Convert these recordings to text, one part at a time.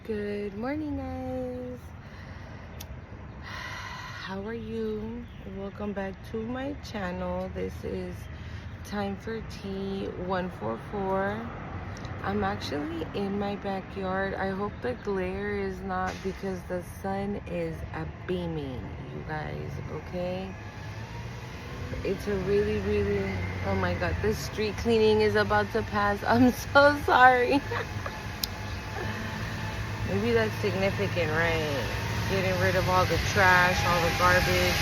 Good morning, guys. How are you? Welcome back to my channel. This is Time for Tea 144. I'm actually in my backyard. I hope the glare is not because the sun is beaming, you guys, okay? It's a really, oh my god, this street cleaning is about to pass. I'm so sorry. Maybe that's significant, right? Getting rid of all the trash, all the garbage.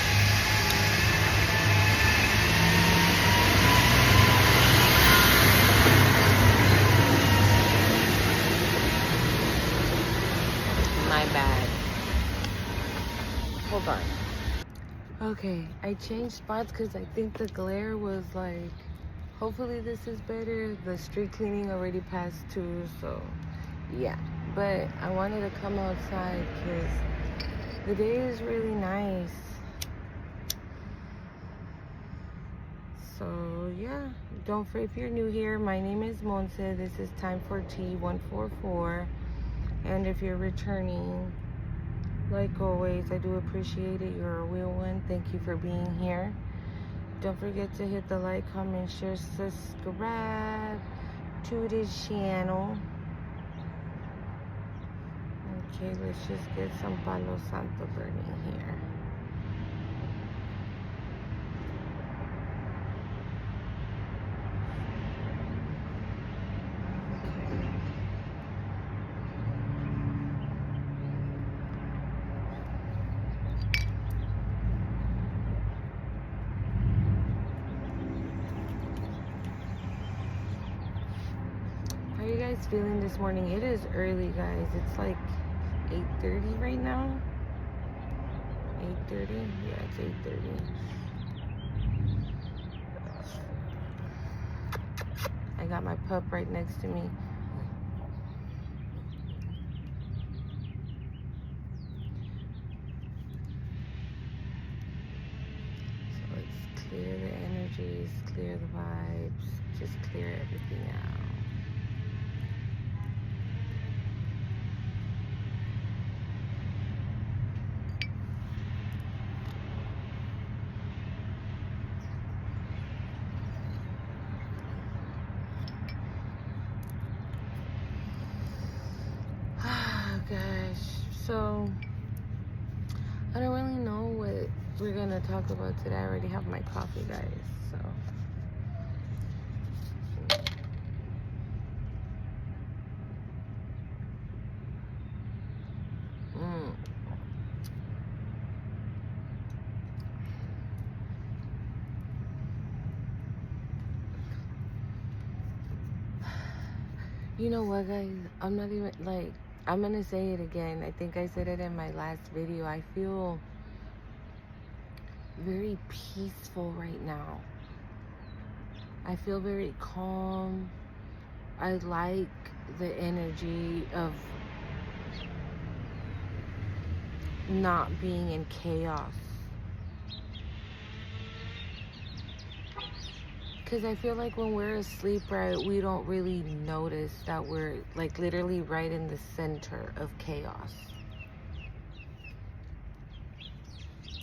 My bad. Hold on. Okay, I changed spots because I think the glare was like, hopefully this is better. The street cleaning already passed too, so yeah. But I wanted to come outside because the day is really nice. So yeah, don't forget, if you're new here, my name is Monse. This is Time for Tea 144. And if you're returning, like always, I do appreciate it. You're a real one. Thank you for being here. Don't forget to hit the like, comment, share, subscribe to this channel. Okay, let's just get some Palo Santo burning here. How are you guys feeling this morning? It is early, guys. It's like 8:30 right now. 8:30? Yeah, it's 8:30. I got my pup right next to me. So let's clear the energies, clear the vibes, just clear everything out. Gosh, so I don't really know what we're gonna talk about today. I already have my coffee, guys, so you know what, guys, I'm not even like, I'm gonna say it again. I think I said it in my last video. I feel very peaceful right now. I feel very calm. I like the energy of not being in chaos. Because I feel like when we're asleep, right, we don't really notice that we're like literally right in the center of chaos.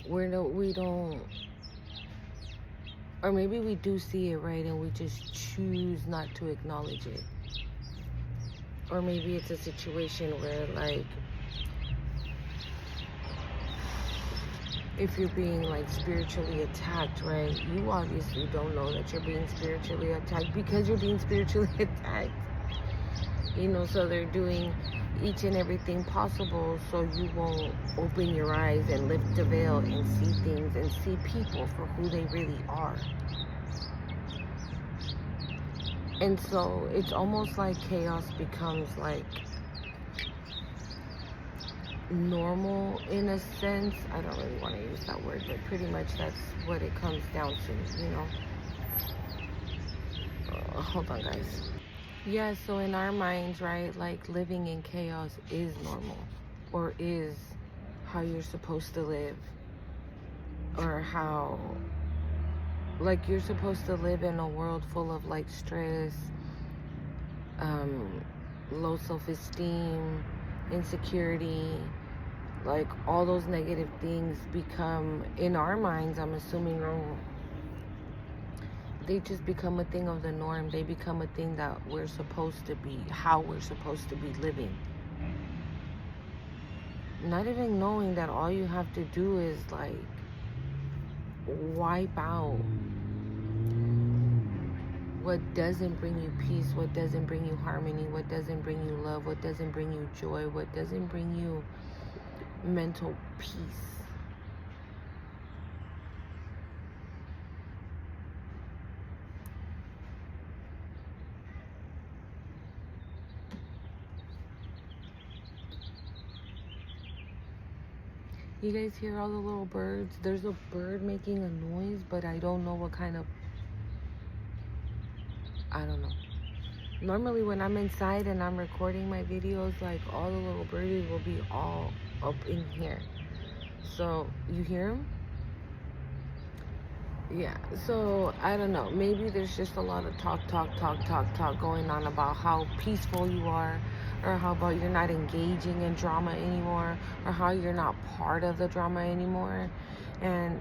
We don't, or maybe we do see it, right, and we just choose not to acknowledge it. Or maybe it's a situation where, like, if you're being like spiritually attacked, right, you obviously don't know that you're being spiritually attacked because you're being spiritually attacked, you know. So they're doing each and everything possible so you won't open your eyes and lift the veil and see things and see people for who they really are. And so it's almost like chaos becomes like normal in a sense. I don't really want to use that word, but pretty much that's what it comes down to, you know. Hold on, guys. Yeah, so in our minds, right, like living in chaos is normal, or is how you're supposed to live, or how, like, you're supposed to live in a world full of like stress, low self-esteem, insecurity, like all those negative things become, in our minds, I'm assuming, they just become a thing of the norm. They become a thing that we're supposed to be, how we're supposed to be living. Not even knowing that all you have to do is like wipe out what doesn't bring you peace, what doesn't bring you harmony, what doesn't bring you love, what doesn't bring you joy, what doesn't bring you mental peace. You guys hear all the little birds? There's a bird making a noise, but I don't know what kind of, I don't know. Normally when I'm inside and I'm recording my videos, like all the little birdies will be all up in here. So you hear them? Yeah, so I don't know. Maybe there's just a lot of talk going on about how peaceful you are, or how about you're not engaging in drama anymore, or how you're not part of the drama anymore. And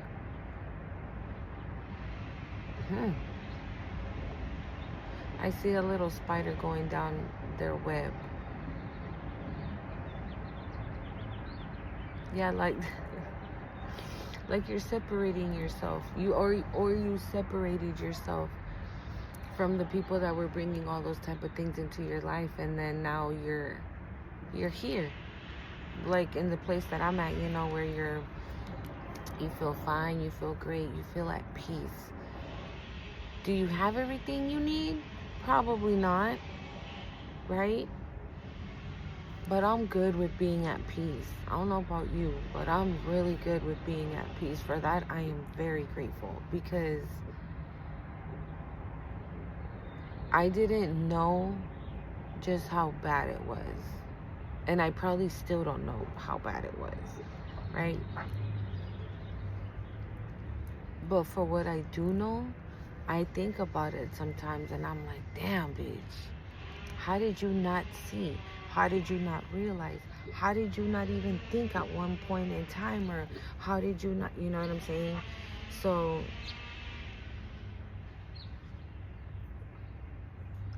I see a little spider going down their web. Yeah, like like you're separating yourself. Or you separated yourself from the people that were bringing all those type of things into your life, and then now you're here, like in the place that I'm at, you know, where you feel fine, you feel great, you feel at peace. Do you have everything you need? Probably not, right? But I'm good with being at peace. I don't know about you, but I'm really good with being at peace. For that, I am very grateful, because I didn't know just how bad it was. And I probably still don't know how bad it was, right? But for what I do know, I think about it sometimes and I'm like, damn, bitch. How did you not see? How did you not realize? How did you not even think at one point in time? Or how did you not, you know what I'm saying? So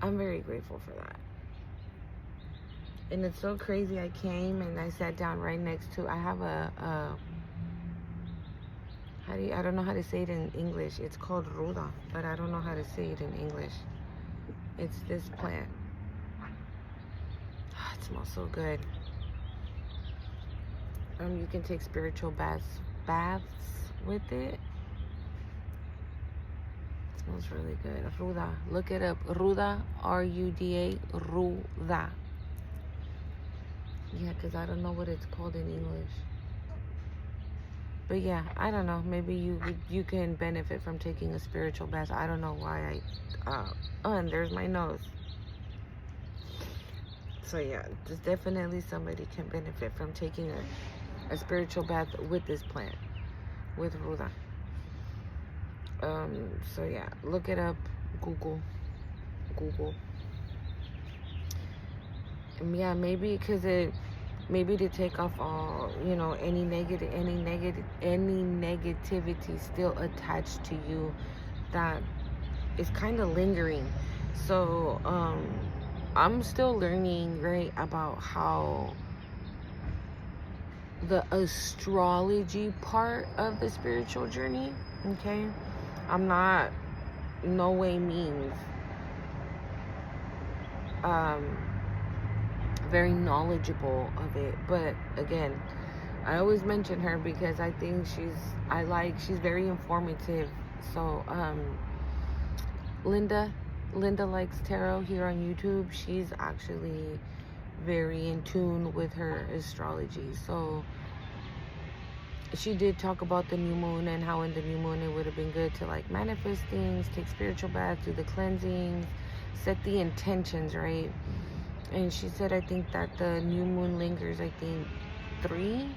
I'm very grateful for that. And it's so crazy. I came and I sat down right next to, I have I don't know how to say it in English. It's called ruda, but I don't know how to say it in English. It's this plant. It smells so good. You can take spiritual baths with it. It smells really good. Ruda. Look it up. Ruda. R-U-D-A. Ruda. Yeah, because I don't know what it's called in English. But yeah, I don't know. Maybe you can benefit from taking a spiritual bath. I don't know why and there's my nose. So yeah, just definitely somebody can benefit from taking a spiritual bath with this plant, with ruda. So yeah, look it up. Google. And yeah, maybe because maybe to take off all, you know, any negativity still attached to you that is kind of lingering. So I'm still learning, right, about how the astrology part of the spiritual journey, okay? I'm not, no way means very knowledgeable of it, but again, I always mention her because I think she's very informative. So Linda Likes Tarot here on YouTube, she's actually very in tune with her astrology. So she did talk about the new moon and how in the new moon it would have been good to like manifest things, take spiritual baths, do the cleansings, set the intentions, right? And she said, I think that the new moon lingers, I think 3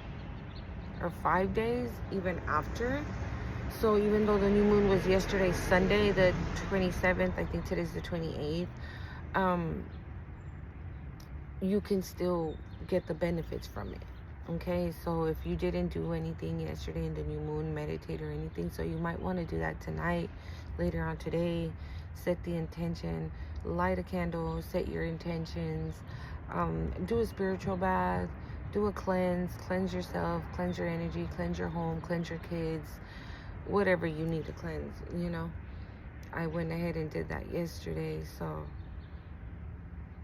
or 5 days even after. So even though the new moon was yesterday, Sunday, the 27th, I think today's the 28th, you can still get the benefits from it. Okay, so if you didn't do anything yesterday in the new moon, meditate or anything, so you might want to do that tonight, later on today. Set the intention, light a candle, set your intentions, do a spiritual bath, do a cleanse yourself, cleanse your energy, cleanse your home, cleanse your kids, whatever you need to cleanse, you know. I went ahead and did that yesterday, so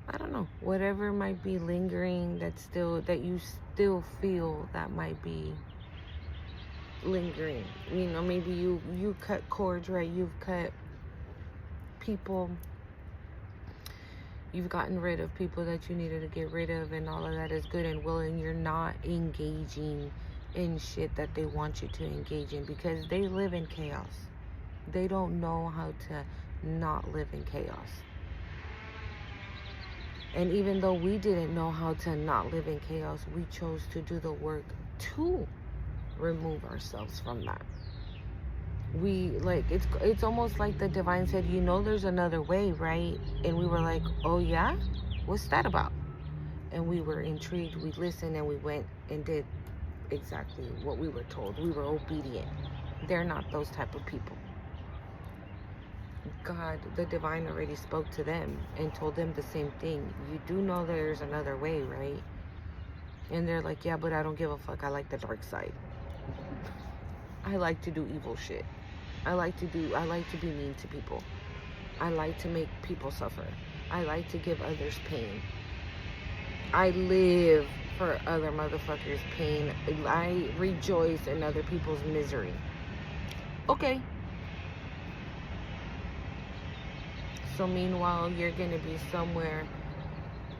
I don't know, whatever might be lingering that you still feel that might be lingering. You know, maybe you cut cords, right? You've cut people, you've gotten rid of people that you needed to get rid of, and all of that is good and well, and you're not engaging in shit that they want you to engage in, because they live in chaos. They don't know how to not live in chaos. And even though we didn't know how to not live in chaos, we chose to do the work to remove ourselves from that. We, like, it's almost like the divine said, you know, there's another way, right? And we were like, oh yeah? What's that about? And we were intrigued. We listened and we went and did exactly what we were told. We were obedient. They're not those type of people. God, the divine, already spoke to them and told them the same thing. You do know there's another way, right? And they're like, yeah, but I don't give a fuck. I like the dark side. I like to do evil shit. I like to be mean to people. I like to make people suffer. I like to give others pain. I live for other motherfuckers' pain. I rejoice in other people's misery. Okay. So meanwhile, you're going to be somewhere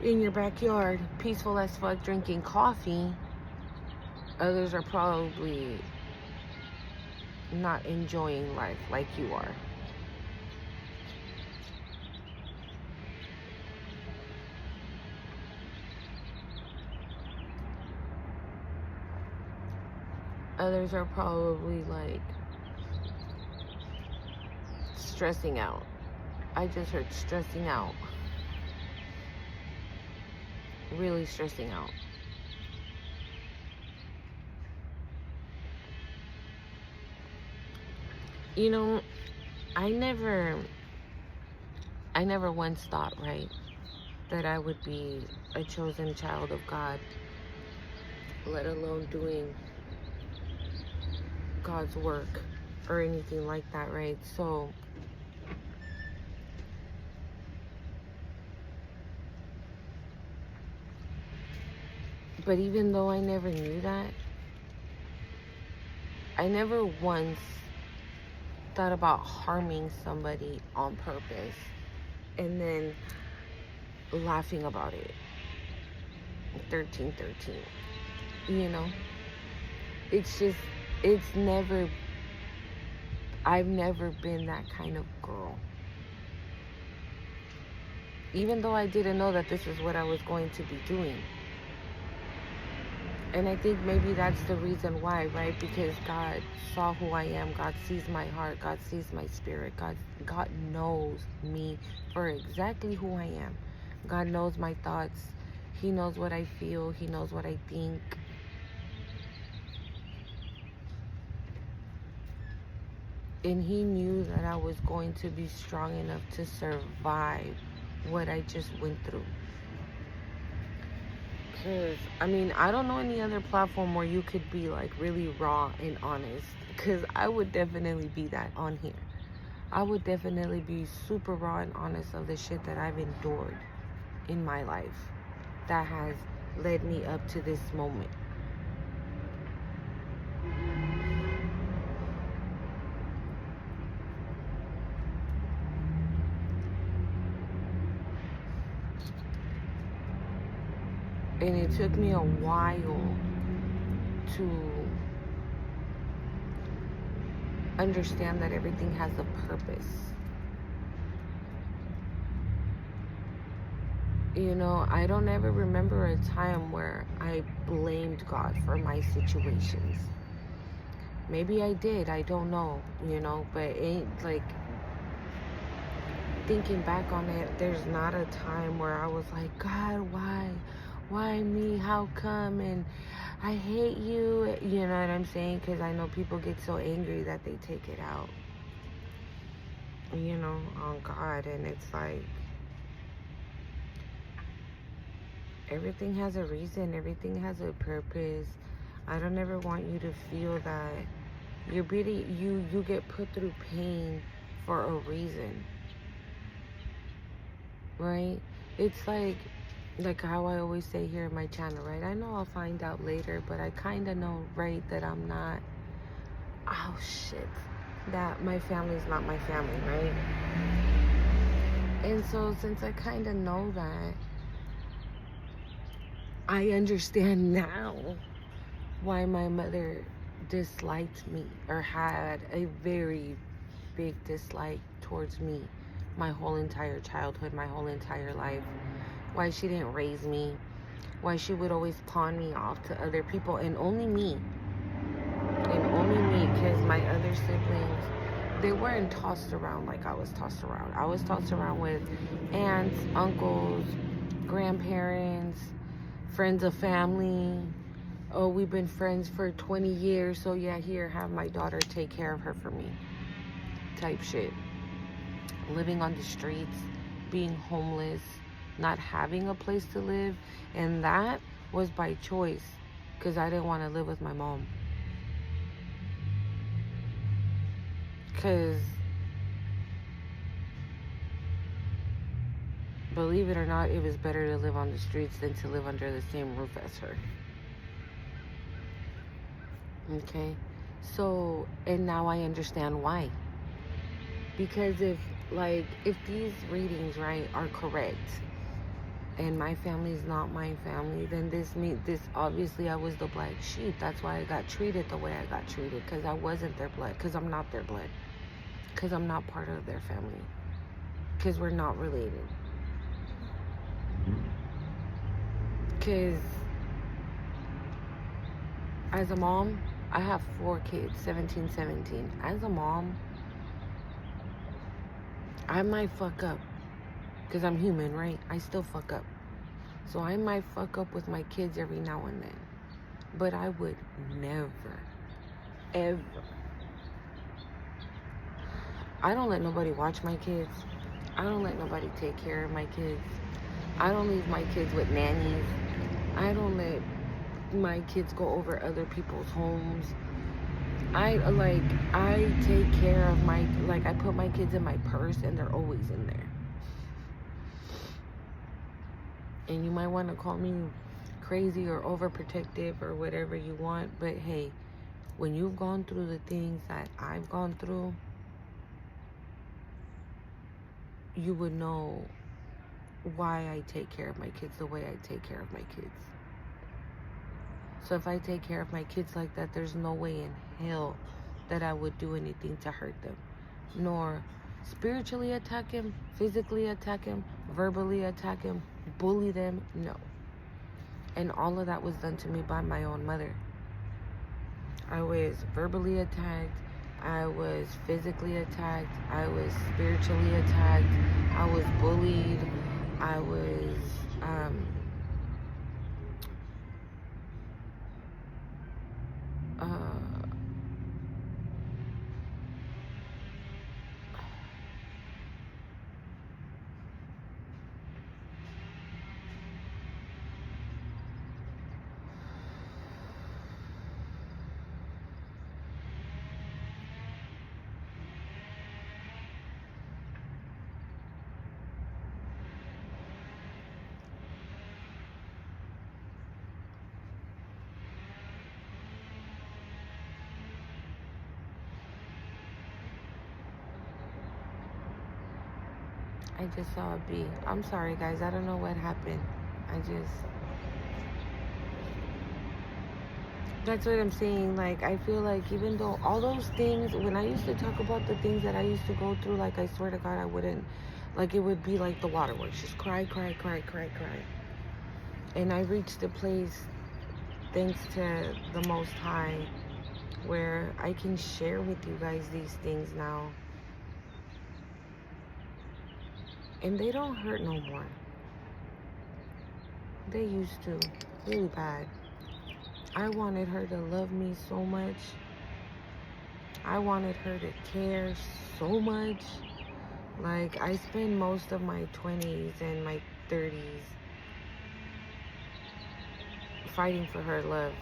in your backyard, peaceful as fuck, drinking coffee. Others are probably not enjoying life like you are. Others are probably like stressing out. I just heard stressing out. Really stressing out. You know, I never once thought, right, that I would be a chosen child of God, let alone doing God's work or anything like that, right? So but even though I never knew that, I never once thought about harming somebody on purpose and then laughing about it. 1313. You know? I've never been that kind of girl. Even though I didn't know that this is what I was going to be doing. And I think maybe that's the reason why, right? Because God saw who I am. God sees my heart. God sees my spirit. God knows me for exactly who I am. God knows my thoughts. He knows what I feel. He knows what I think. And He knew that I was going to be strong enough to survive what I just went through. Because, I mean, I don't know any other platform where you could be, like, really raw and honest. Because I would definitely be that on here. I would definitely be super raw and honest of the shit that I've endured in my life that has led me up to this moment. And it took me a while to understand that everything has a purpose. You know, I don't ever remember a time where I blamed God for my situations. Maybe I did, I don't know, you know, but like, thinking back on it, there's not a time where I was like, God, why? why me, how come, and I hate you, you know what I'm saying? Because I know people get so angry that they take it out, you know, on God. And it's like, everything has a reason, everything has a purpose. I don't ever want you to feel that you get put through pain for a reason, right? It's like how I always say here in my channel, right? I know I'll find out later, but I kind of know, right, that I'm not, oh shit, that my family's not my family, right? And so since I kind of know that, I understand now why my mother disliked me, or had a very big dislike towards me my whole entire childhood, my whole entire life. Why she didn't raise me, why she would always pawn me off to other people, and only me, because my other siblings, they weren't tossed around like I was tossed around. I was tossed around with aunts, uncles, grandparents, friends of family. Oh, we've been friends for 20 years, so yeah, here, have my daughter take care of her for me, type shit. Living on the streets, being homeless, not having a place to live, and that was by choice, because I didn't want to live with my mom. Because, believe it or not, it was better to live on the streets than to live under the same roof as her. Okay? So, and now I understand why. Because if these readings, right, are correct, and my family is not my family, then this obviously I was the black sheep. That's why I got treated the way I got treated, because I wasn't their blood, because I'm not their blood, because I'm not part of their family, because we're not related. Because as a mom, I have 4 kids, 17. As a mom, I might fuck up, because I'm human, right? I still fuck up. So I might fuck up with my kids every now and then. But I would never, ever. I don't let nobody watch my kids. I don't let nobody take care of my kids. I don't leave my kids with nannies. I don't let my kids go over other people's homes. I take care of my, I put my kids in my purse and they're always in there. And you might want to call me crazy or overprotective or whatever you want, but hey, when you've gone through the things that I've gone through, you would know why I take care of my kids the way I take care of my kids. So if I take care of my kids like that, there's no way in hell that I would do anything to hurt them, nor spiritually attack him, physically attack him, verbally attack him, bully them. No. And all of that was done to me by my own mother. I was verbally attacked, I was physically attacked, I was spiritually attacked, I was bullied, I was I just saw a bee. I'm sorry, guys. I don't know what happened. That's what I'm saying. Like, I feel like even though all those things, when I used to talk about the things that I used to go through, like, I swear to God, I wouldn't, like, it would be like the waterworks. Just cry. And I reached a place, thanks to the Most High, where I can share with you guys these things now. And they don't hurt no more. They used to. Really bad. I wanted her to love me so much. I wanted her to care so much. Like, I spent most of my 20s and my 30s fighting for her love.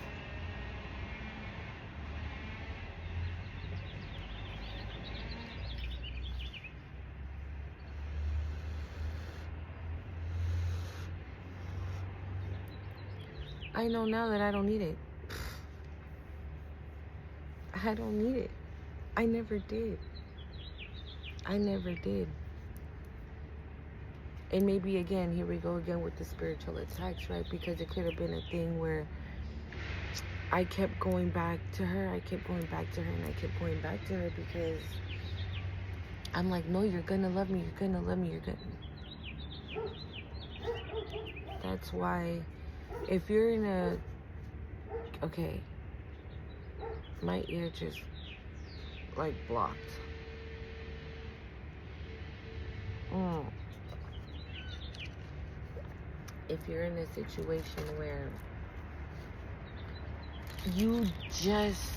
I know now that I don't need it. I don't need it. I never did. I never did. And maybe again, here we go again with the spiritual attacks, right? Because it could have been a thing where I kept going back to her. I kept going back to her, and I kept going back to her because I'm like, no, you're gonna love me. You're gonna love me. You're gonna. That's why, if you're in a, okay, my ear just like blocked. If you're in a situation where you just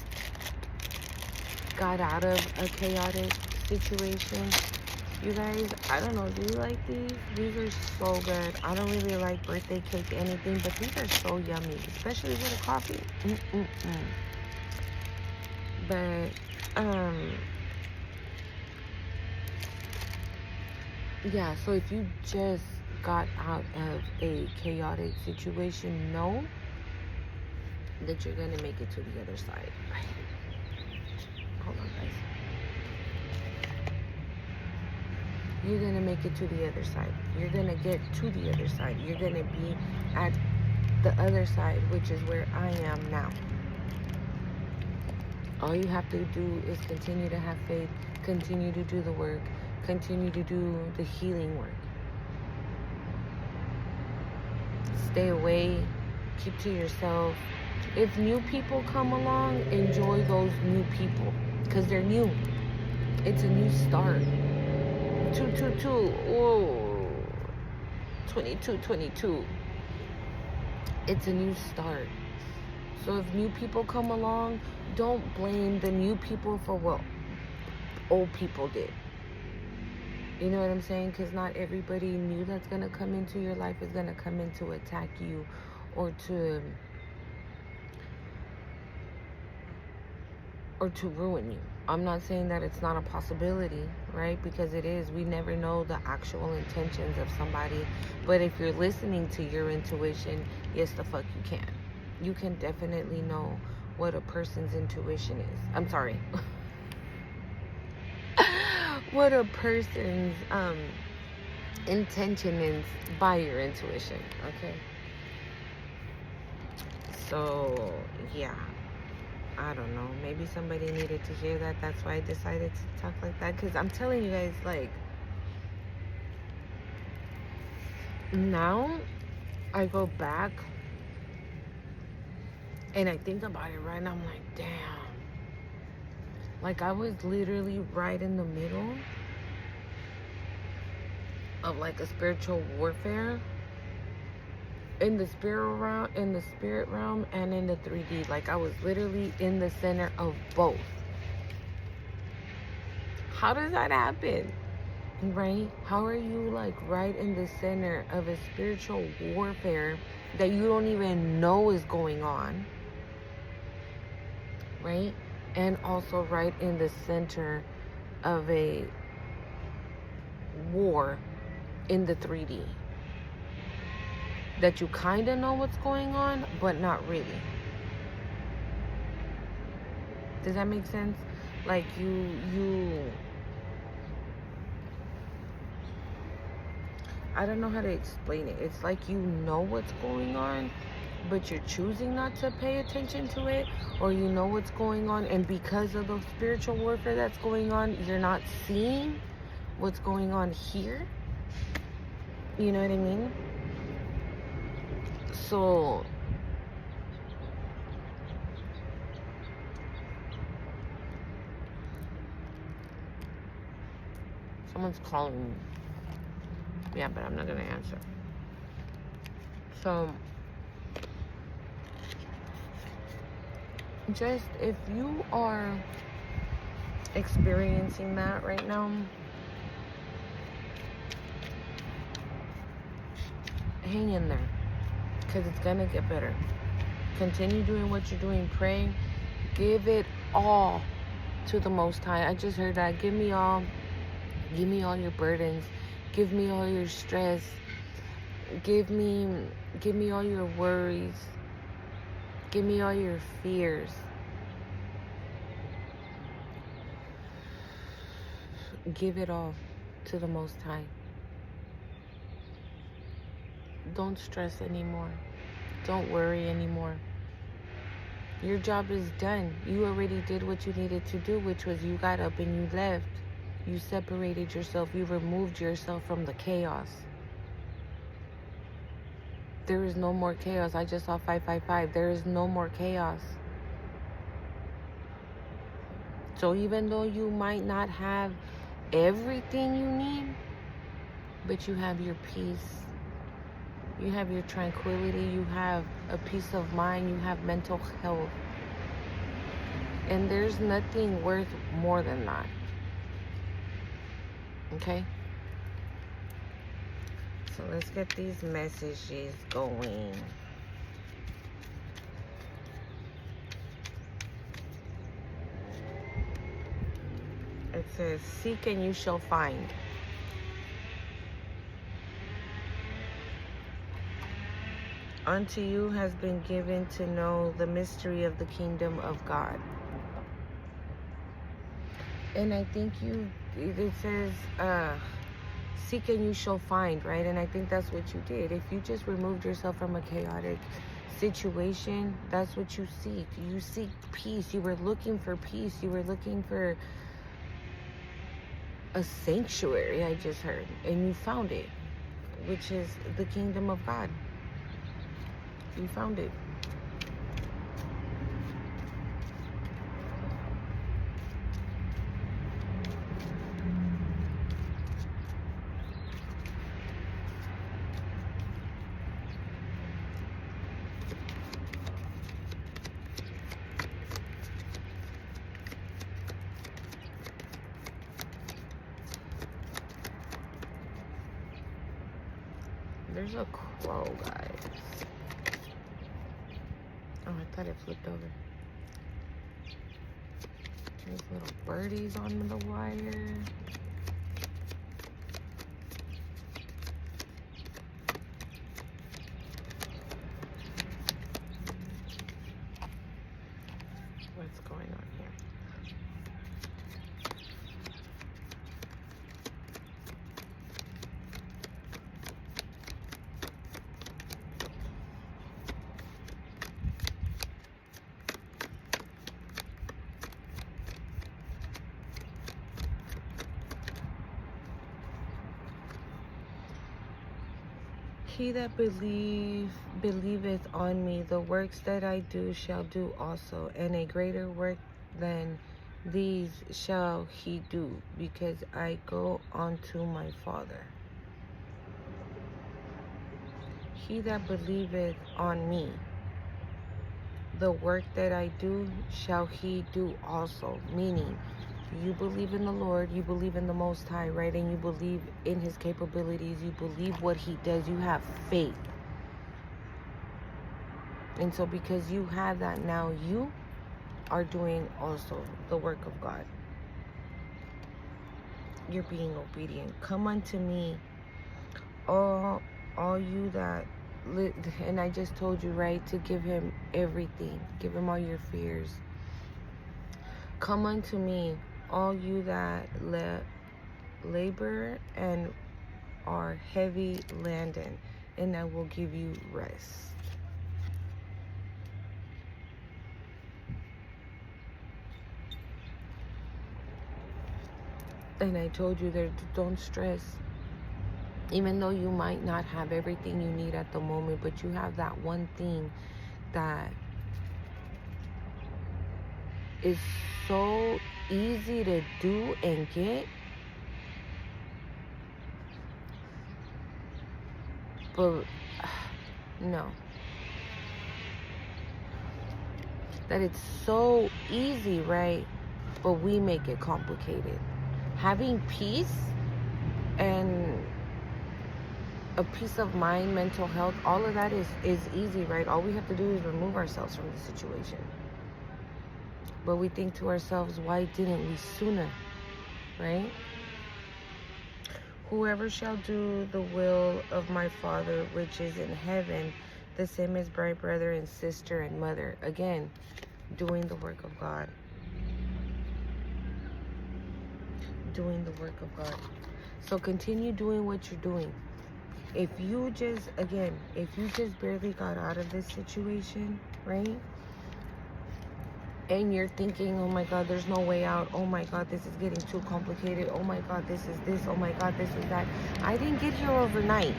got out of a chaotic situation, you guys, I don't know, do you like these? These are so good. I don't really like birthday cake anything, but these are so yummy, especially with a coffee. But yeah, so if you just got out of a chaotic situation, know that you're gonna make it to the other side. Hold on, guys. You're gonna make it to the other side. You're gonna get to the other side. You're gonna be at the other side, which is where I am now. All you have to do is continue to have faith, continue to do the work, continue to do the healing work. Stay away, keep to yourself. If new people come along, enjoy those new people because they're new. It's a new start. 222. Whoa. 2222. It's a new start. So if new people come along, don't blame the new people for what old people did. You know what I'm saying? Because not everybody new that's going to come into your life is going to come in to attack you or to ruin you. I'm not saying that it's not a possibility, right? Because it is. We never know the actual intentions of somebody. But if you're listening to your intuition, yes, the fuck you can. You can definitely know what a person's intuition is. I'm sorry. What a person's intention is by your intuition, okay? So, yeah. I don't know. Maybe somebody needed to hear that. That's why I decided to talk like that. Because I'm telling you guys, like, now I go back and I think about it, right? And I'm like, damn. Like, I was literally right in the middle of, like, a spiritual warfare. In the spirit realm and in the 3D. Like, I was literally in the center of both. How does that happen? Right? How are you, like, right in the center of a spiritual warfare that you don't even know is going on? Right? And also right in the center of a war in the 3D. That you kind of know what's going on, but not really. Does that make sense? Like, you I don't know how to explain it. It's like you know what's going on, but you're choosing not to pay attention to it, or you know what's going on, and because of the spiritual warfare that's going on, you're not seeing what's going on here. You know what I mean? So someone's calling me. Yeah, but I'm not gonna answer. So just if you are experiencing that right now, hang in there, because it's gonna get better. Continue doing what you're doing. Pray. Give it all to the Most High. I just heard that. Give me all your burdens. Give me all your stress. Give me all your worries. Give me all your fears. Give it all to the Most High. Don't stress anymore. Don't worry anymore. Your job is done. You already did what you needed to do, which was you got up and you left. You separated yourself. You removed yourself from the chaos. There is no more chaos. I just saw 555. There is no more chaos. So even though you might not have everything you need, but you have your peace. You have your tranquility. You have a peace of mind. You have mental health. And there's nothing worth more than that. Okay? So let's get these messages going. It says, seek and you shall find. Unto you has been given to know the mystery of the kingdom of God. And I think it says, seek and you shall find, right? And I think that's what you did. If you just removed yourself from a chaotic situation, that's what you seek. You seek peace. You were looking for peace. You were looking for a sanctuary, I just heard. And you found it, which is the kingdom of God. You found it. There's a crow, guys. Oh, I thought it flipped over. There's little birdies on the wire. What's going on here? He that believeth on me, the works that I do shall do also, and a greater work than these shall he do, because I go unto my Father. He that believeth on me, the work that I do shall he do also. Meaning, you believe in the Lord, you believe in the Most High, right? And you believe in his capabilities, you believe what he does, you have faith. And so because you have that now, you are doing also the work of God. You're being obedient. Come unto me, all you that live, and I just told you, right, to give him everything. Give him all your fears. Come unto me, all you that labor and are heavy laden, and I will give you rest. And I told you that don't stress. Even though you might not have everything you need at the moment, but you have that one thing that is so easy to do and get, but No. That it's so easy, right? But we make it complicated. Having peace and a peace of mind, mental health, all of that is easy, right? All we have to do is remove ourselves from the situation. But we think to ourselves, why didn't we sooner, right? Whoever shall do the will of my Father which is in heaven, the same as my brother and sister and mother. Again, doing the work of God. Doing the work of God. So continue doing what you're doing. If you just barely got out of this situation, right? And you're thinking, oh my God, there's no way out. Oh my God, this is getting too complicated. Oh my God, this is this. Oh my God, this is that. I didn't get here overnight.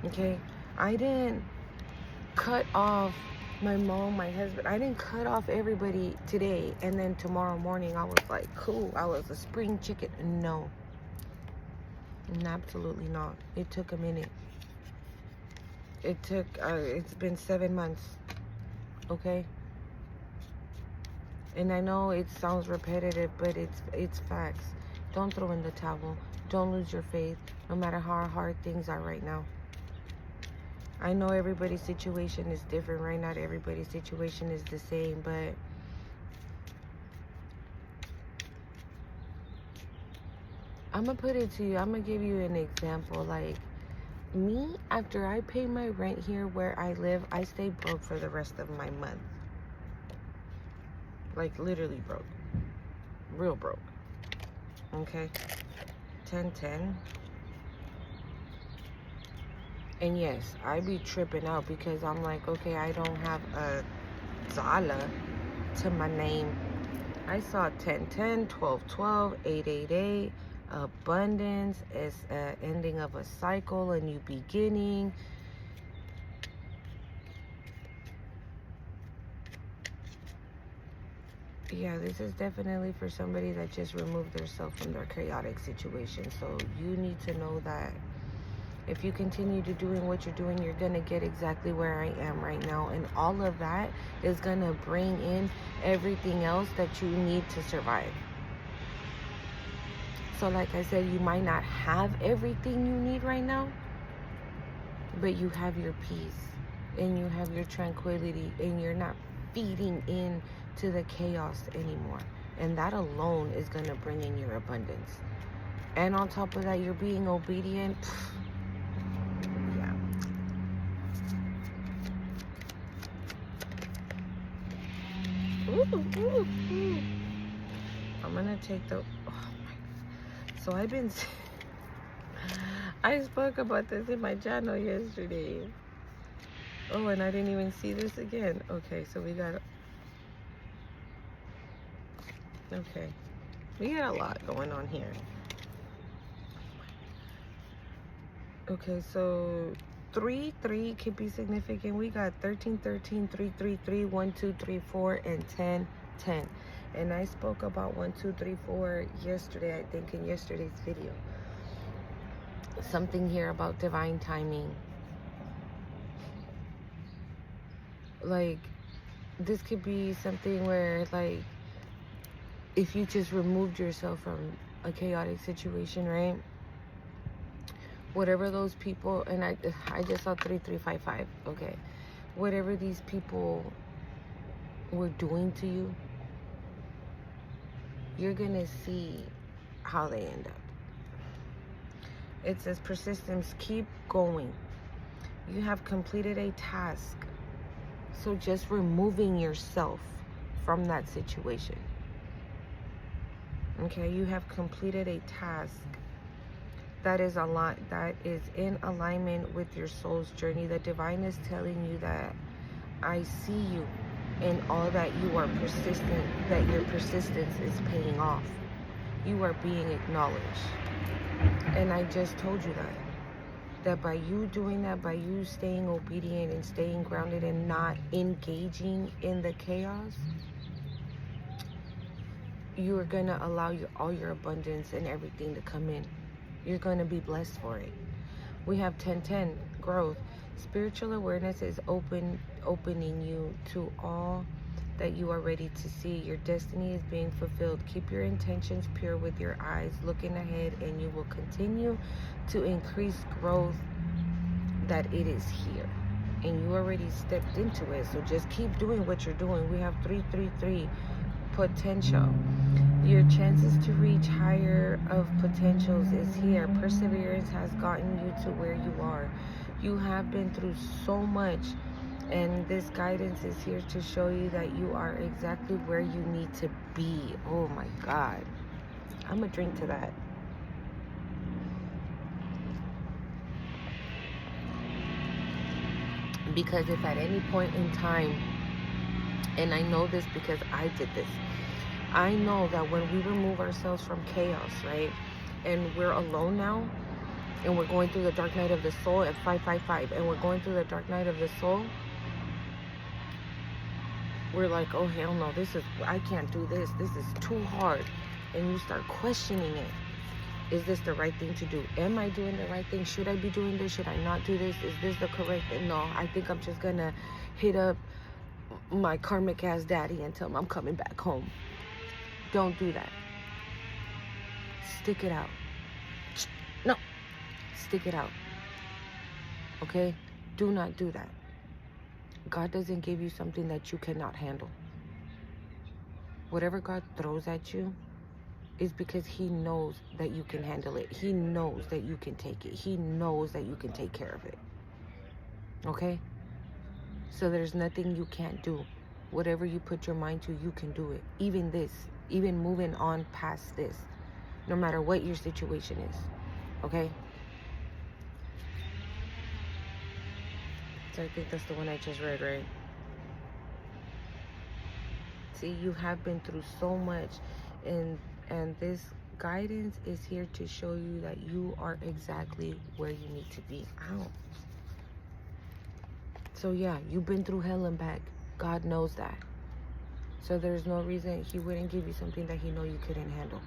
Okay? I didn't cut off my mom, my husband. I didn't cut off everybody today. And then tomorrow morning, I was like, cool. I was a spring chicken. No. Absolutely not. It took a minute. It's been 7 months. Okay? And I know it sounds repetitive, but it's facts. Don't throw in the towel. Don't lose your faith, no matter how hard things are right now. I know everybody's situation is different, right? Not everybody's situation is the same, but I'm going to put it to you. I'm going to give you an example. Like, me, after I pay my rent here where I live, I stay broke for the rest of my month. Like, literally broke. Real broke. Okay? 10-10. And yes, I be tripping out because I'm like, okay, I don't have a Zala to my name. I saw 10-10, 12-12, 8-8-8. Abundance is an ending of a cycle, a new beginning. Yeah, this is definitely for somebody that just removed themselves from their chaotic situation. So you need to know that if you continue to doing what you're doing, you're going to get exactly where I am right now. And all of that is going to bring in everything else that you need to survive. So like I said, you might not have everything you need right now, but you have your peace and you have your tranquility and you're not feeding in to the chaos anymore. And that alone is going to bring in your abundance. And on top of that, you're being obedient. Yeah. Ooh. I'm going to take the... So I spoke about this in my channel yesterday. Oh, and I didn't even see this again. Okay, so we got a lot going on here. Okay, so 3-3 could be significant. We got 13-13, 3-3-3, 1-2-3-4, and 10-10. And I spoke about 1-2-3-4 yesterday, I think, in yesterday's video. Something here about divine timing. Like, this could be something where, like, if you just removed yourself from a chaotic situation, right? Whatever those people, and I just saw 3355, okay? Whatever these people were doing to you, you're gonna see how they end up. It says persistence, keep going. You have completed a task. So just removing yourself from that situation. Okay, you have completed a task that is in alignment with your soul's journey. The divine is telling you that I see you in all that you are persistent, that your persistence is paying off. You are being acknowledged. And I just told you that by you doing that, by you staying obedient and staying grounded and not engaging in the chaos, you are going to allow all your abundance and everything to come in. You're going to be blessed for it. We have 10-10. growth. Spiritual awareness is opening you to all that you are ready to see. Your destiny is being fulfilled. Keep your intentions pure with your eyes looking ahead, and you will continue to increase growth, that it is here. And you already stepped into it. So just keep doing what you're doing. We have 333 potential. Your chances to reach higher of potentials is here. Perseverance has gotten you to where you are. You have been through so much, and this guidance is here to show you that you are exactly where you need to be. Oh my God. I'm gonna drink to that. Because if at any point in time, and I know this because I did this, I know that when we remove ourselves from chaos, right, and we're alone now, and we're going through the dark night of the soul at 555, and we're going through the dark night of the soul, we're like, oh hell no, I can't do this is too hard. And you start questioning it. Is this the right thing to do? Am I doing the right thing? Should I be doing this? Should I not do this? Is this the correct thing? No, I think I'm just gonna hit up my karmic ass daddy and tell him I'm coming back home. Don't do that. Stick it out. No, stick it out. Okay? Do not do that. God doesn't give you something that you cannot handle. Whatever God throws at you is because he knows that you can handle it. He knows that you can take it. He knows that you can take care of it. Okay? So there's nothing you can't do. Whatever you put your mind to, you can do it. Even this, even moving on past this, no matter what your situation is. Okay? So I think that's the one I just read, right? See, you have been through so much, and this guidance is here to show you that you are exactly where you need to be. Ow. So yeah, you've been through hell and back. God knows that. So there's no reason he wouldn't give you something that he know you couldn't handle.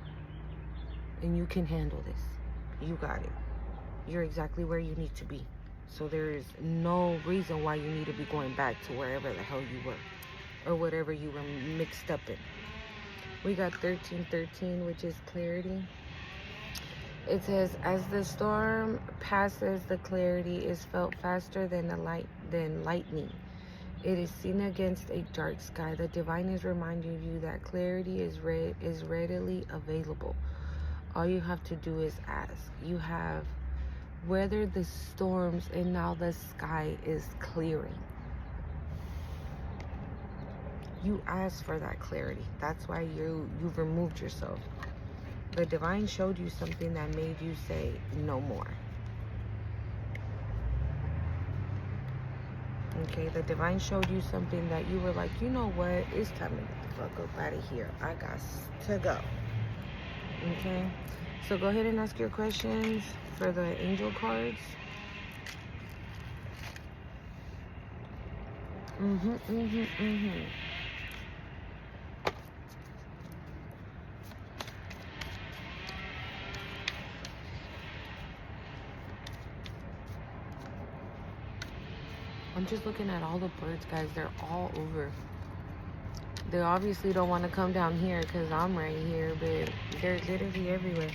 And you can handle this. You got it. You're exactly where you need to be. So there is no reason why you need to be going back to wherever the hell you were, or whatever you were mixed up in. We got 1313, which is clarity. It says, as the storm passes, the clarity is felt faster than lightning. It is seen against a dark sky. The divine is reminding you that clarity is readily available. All you have to do is ask. You have weathered the storms, and now the sky is clearing. You asked for that clarity. That's why you've removed yourself. The divine showed you something that made you say no more. Okay, the divine showed you something that you were like, you know what, it's time to get the fuck up out of here. I got to go. Okay, so go ahead and ask your questions for the angel cards. I'm just looking at all the birds, guys. They're all over. They obviously don't want to come down here because I'm right here, but they're literally everywhere.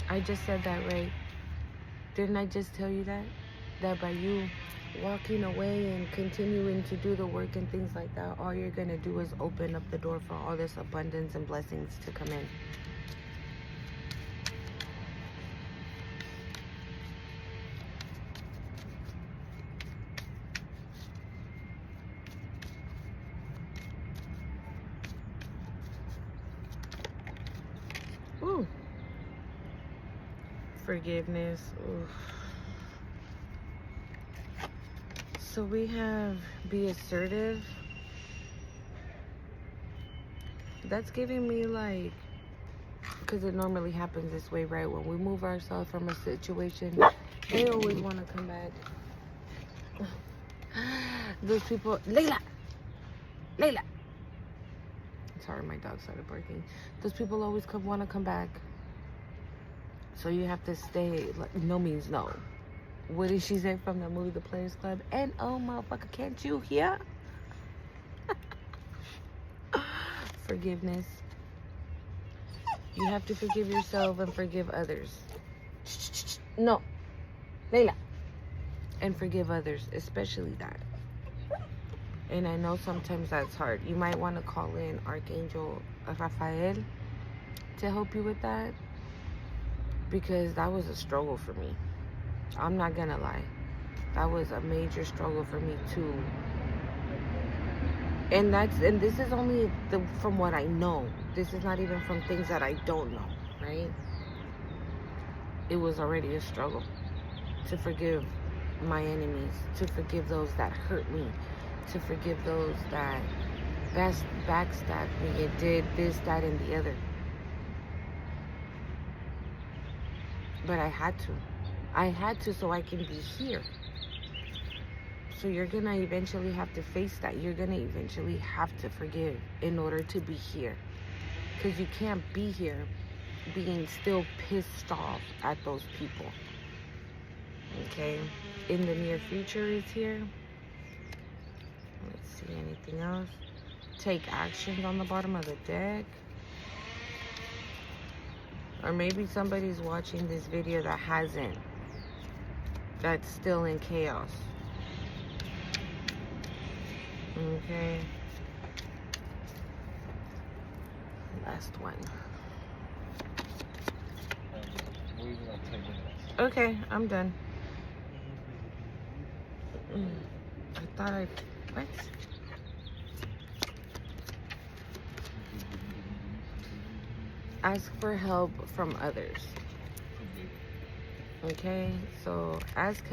I just said that, right? Didn't I just tell you that? That by you walking away and continuing to do the work and things like that, all you're going to do is open up the door for all this abundance and blessings to come in. Ooh. Forgiveness. Ooh. So we have be assertive. That's giving me like, because it normally happens this way, right? When we move ourselves from a situation, they always want to come back. Those people, Layla. Sorry, my dog started barking. Those people always want to come back. So you have to stay. Like, no means no. What did she say from the movie The Players Club? And oh, motherfucker, can't you hear? Forgiveness. You have to forgive yourself and forgive others. No. Layla. And forgive others, especially that. And I know sometimes that's hard. You might want to call in Archangel Raphael to help you with that, because that was a struggle for me. I'm not gonna lie. That was a major struggle for me too. And this is only from what I know. This is not even from things that I don't know, right? It was already a struggle to forgive my enemies, to forgive those that hurt me, to forgive those that backstabbed me and did this, that, and the other. But I had to so I can be here. So you're gonna eventually have to face that. You're gonna eventually have to forgive in order to be here, because you can't be here being still pissed off at those people. Okay, in the near future is here. Let's see, anything else? Take actions on the bottom of the deck. Or maybe somebody's watching this video that hasn't, that's still in chaos. Okay. Last one. Okay, I'm done. I thought what? Ask for help from others. Okay, so ask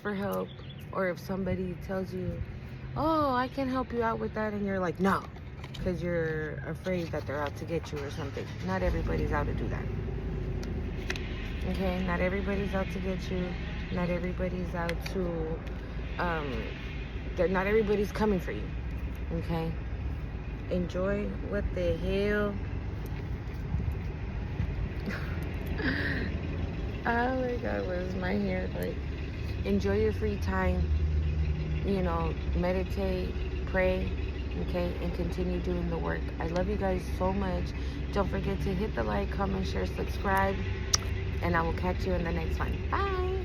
for help, or if somebody tells you, oh, I can help you out with that, and you're like, no, because you're afraid that they're out to get you or something. Not everybody's out to do that. Okay, not everybody's out to get you. Not everybody's out to, not everybody's coming for you. Okay? Enjoy. What the hell? Oh my God, what is my hair like? Enjoy your free time. You know, meditate, pray, okay, and continue doing the work. I love you guys so much. Don't forget to hit the like, comment, share, subscribe, and I will catch you in the next one. Bye.